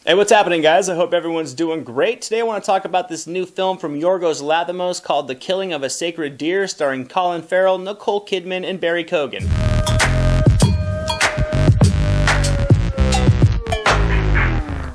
Hey, what's happening, guys? I hope everyone's doing great. Today I want to talk about this new film from Yorgos Lanthimos called The Killing of a Sacred Deer, starring Colin Farrell, Nicole Kidman, and Barry Cogan.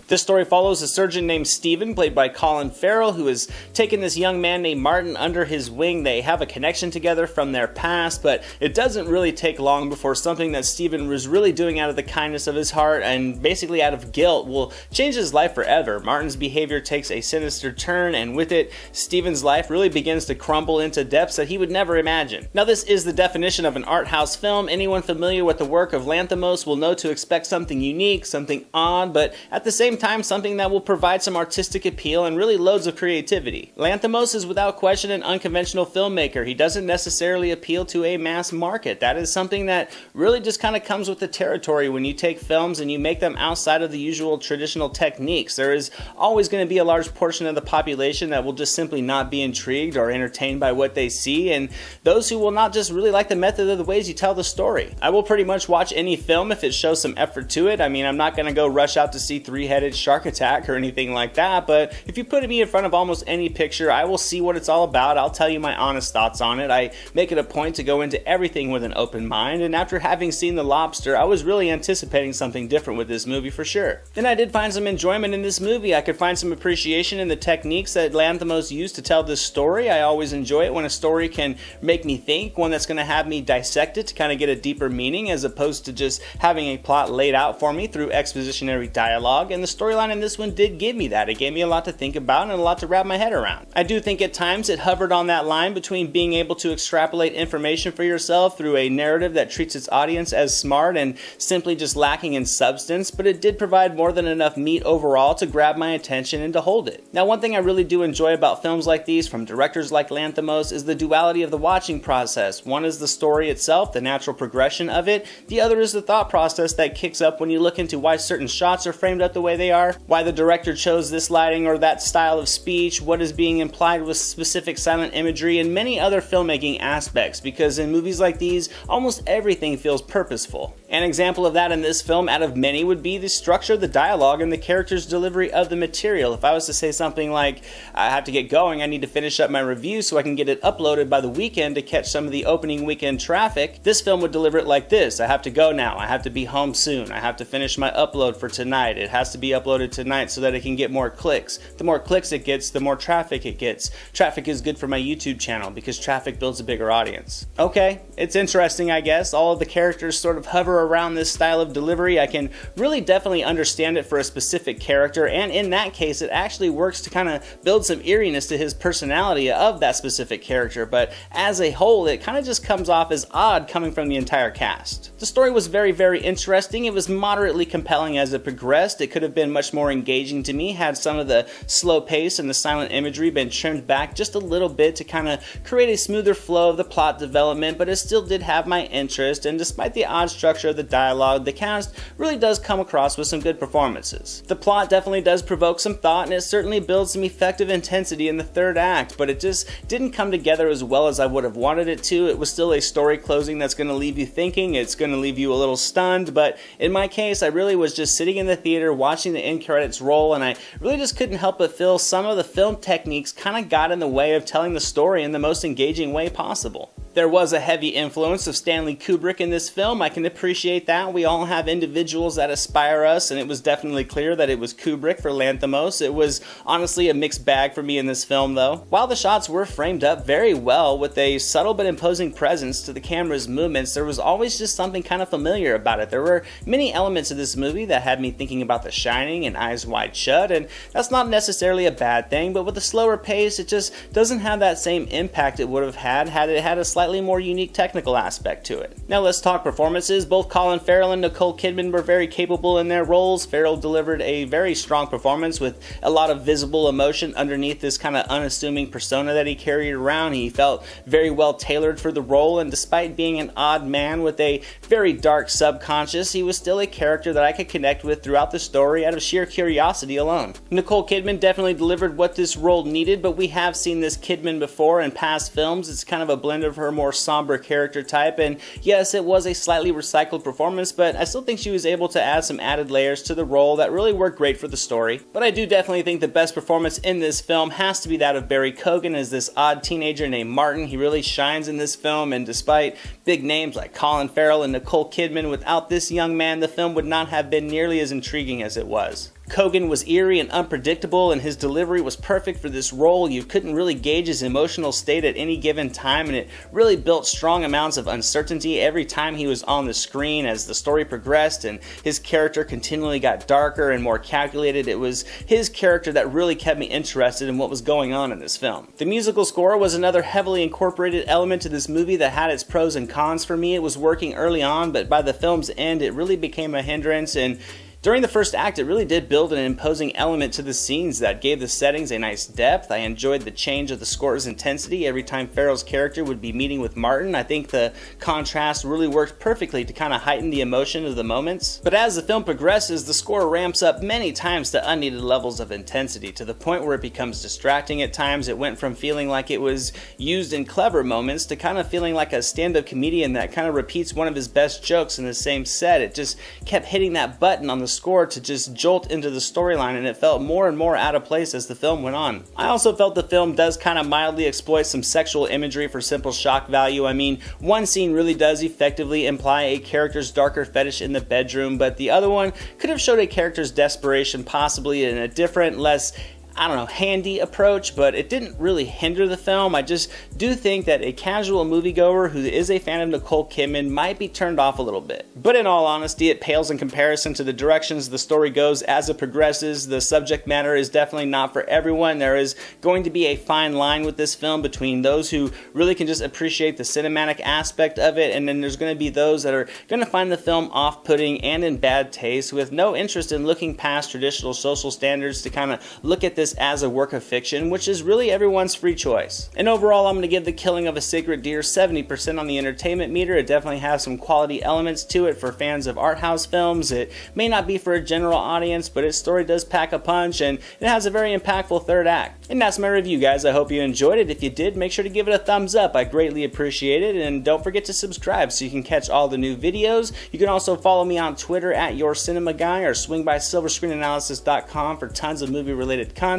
This story follows a surgeon named Stephen, played by Colin Farrell, who has taken this young man named Martin under his wing. They have a connection together from their past, but it doesn't really take long before something that Stephen was really doing out of the kindness of his heart and basically out of guilt will change his life forever. Martin's behavior takes a sinister turn, and with it, Stephen's life really begins to crumble into depths that he would never imagine. Now, this is the definition of an art house film. Anyone familiar with the work of Lanthimos will know to expect something unique, something odd, but at the same time something that will provide some artistic appeal and really loads of creativity. Lanthimos is without question an unconventional filmmaker. He doesn't necessarily appeal to a mass market. That is something that really just kind of comes with the territory when you take films and you make them outside of the usual traditional techniques. There is always going to be a large portion of the population that will just simply not be intrigued or entertained by what they see, and those who will not just really like the method of the ways you tell the story. I will pretty much watch any film if it shows some effort to it. I mean, I'm not going to go rush out to see Three-Headed Shark Attack or anything like that, but if you put me in front of almost any picture, I will see what it's all about. I'll tell you my honest thoughts on it. I make it a point to go into everything with an open mind, and after having seen The Lobster, I was really anticipating something different with this movie for sure. And I did find some enjoyment in this movie. I could find some appreciation in the techniques that Lanthimos used to tell this story. I always enjoy it when a story can make me think, one that's going to have me dissect it to kind of get a deeper meaning as opposed to just having a plot laid out for me through expositionary dialogue, and the storyline in this one did give me that. It gave me a lot to think about and a lot to wrap my head around. I do think at times it hovered on that line between being able to extrapolate information for yourself through a narrative that treats its audience as smart and simply just lacking in substance, but it did provide more than enough meat overall to grab my attention and to hold it. Now, one thing I really do enjoy about films like these from directors like Lanthimos is the duality of the watching process. One is the story itself, the natural progression of it. The other is the thought process that kicks up when you look into why certain shots are framed up the way they are, why the director chose this lighting or that style of speech, what is being implied with specific silent imagery, and many other filmmaking aspects, because in movies like these, almost everything feels purposeful. An example of that in this film, out of many, would be the structure, the dialogue, and the character's delivery of the material. If I was to say something like, I have to get going, I need to finish up my review so I can get it uploaded by the weekend to catch some of the opening weekend traffic, this film would deliver it like this: I have to go now, I have to be home soon, I have to finish my upload for tonight, it has to be uploaded tonight so that it can get more clicks. The more clicks it gets, the more traffic it gets. Traffic is good for my YouTube channel because traffic builds a bigger audience. Okay, it's interesting, I guess. All of the characters sort of hover around this style of delivery. I can really definitely understand it for a specific character, and in that case, it actually works to kind of build some eeriness to his personality of that specific character, but as a whole, it kind of just comes off as odd coming from the entire cast. The story was very, very interesting. It was moderately compelling as it progressed. It could have been much more engaging to me had some of the slow pace and the silent imagery been trimmed back just a little bit to kind of create a smoother flow of the plot development, but it still did have my interest, and despite the odd structure of the dialogue, the cast really does come across with some good performances. The plot definitely does provoke some thought, and it certainly builds some effective intensity in the third act, but it just didn't come together as well as I would have wanted it to. It was still a story closing that's going to leave you thinking, it's going to leave you a little stunned, but in my case, I really was just sitting in the theater watching the end credits roll, and I really just couldn't help but feel some of the film techniques kind of got in the way of telling the story in the most engaging way possible. There was a heavy influence of Stanley Kubrick in this film. I can appreciate that. We all have individuals that aspire us, and it was definitely clear that it was Kubrick for Lanthimos. It was honestly a mixed bag for me in this film, though. While the shots were framed up very well with a subtle but imposing presence to the camera's movements, there was always just something kind of familiar about it. There were many elements of this movie that had me thinking about The Shining and Eyes Wide Shut, and that's not necessarily a bad thing, but with a slower pace, it just doesn't have that same impact it would have had it had a slightly more unique technical aspect to it. Now let's talk performances. Both Colin Farrell and Nicole Kidman were very capable in their roles. Farrell delivered a very strong performance with a lot of visible emotion underneath this kind of unassuming persona that he carried around. He felt very well tailored for the role, and despite being an odd man with a very dark subconscious, he was still a character that I could connect with throughout the story out of sheer curiosity alone. Nicole Kidman definitely delivered what this role needed, but we have seen this Kidman before in past films. It's kind of a blend of her her more somber character type, and yes, it was a slightly recycled performance, but I still think she was able to add some added layers to the role that really worked great for the story. But I do definitely think the best performance in this film has to be that of Barry Cogan as this odd teenager named Martin. He really shines in this film, and despite big names like Colin Farrell and Nicole Kidman, without this young man, the film would not have been nearly as intriguing as it was. Cogan was eerie and unpredictable, and his delivery was perfect for this role. You couldn't really gauge his emotional state at any given time, and it really built strong amounts of uncertainty every time he was on the screen. As the story progressed and his character continually got darker and more calculated, it was his character that really kept me interested in what was going on in this film. The musical score was another heavily incorporated element to this movie that had its pros and cons for me. It was working early on, but by the film's end, it really became a hindrance, and during the first act, it really did build an imposing element to the scenes that gave the settings a nice depth. I enjoyed the change of the score's intensity every time Farrell's character would be meeting with Martin. I think the contrast really worked perfectly to kind of heighten the emotion of the moments. But as the film progresses, the score ramps up many times to unneeded levels of intensity, to the point where it becomes distracting at times. It went from feeling like it was used in clever moments to kind of feeling like a stand-up comedian that kind of repeats one of his best jokes in the same set. It just kept hitting that button on the score to just jolt into the storyline, and it felt more and more out of place as the film went on. I also felt the film does kind of mildly exploit some sexual imagery for simple shock value. I mean, one scene really does effectively imply a character's darker fetish in the bedroom, but the other one could have showed a character's desperation possibly in a different, less handy approach, but it didn't really hinder the film. I just do think that a casual moviegoer who is a fan of Nicole Kidman might be turned off a little bit. But in all honesty, it pales in comparison to the directions the story goes as it progresses. The subject matter is definitely not for everyone. There is going to be a fine line with this film between those who really can just appreciate the cinematic aspect of it, and then there's going to be those that are going to find the film off-putting and in bad taste, with no interest in looking past traditional social standards to kind of look at this as a work of fiction, which is really everyone's free choice. And overall, I'm going to give The Killing of a Sacred Deer 70% on the entertainment meter. It definitely has some quality elements to it for fans of art house films. It may not be for a general audience, but its story does pack a punch, and it has a very impactful third act. And that's my review, guys. I hope you enjoyed it. If you did, make sure to give it a thumbs up. I greatly appreciate it, and don't forget to subscribe so you can catch all the new videos. You can also follow me on Twitter at YourCinemaGuy, or swing by SilverScreenAnalysis.com for tons of movie-related content.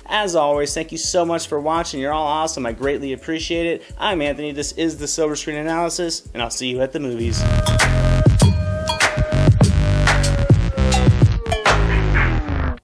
As always, thank you so much for watching. You're all awesome. I greatly appreciate it. I'm Anthony. This is the Silver Screen Analysis, and I'll see you at the movies.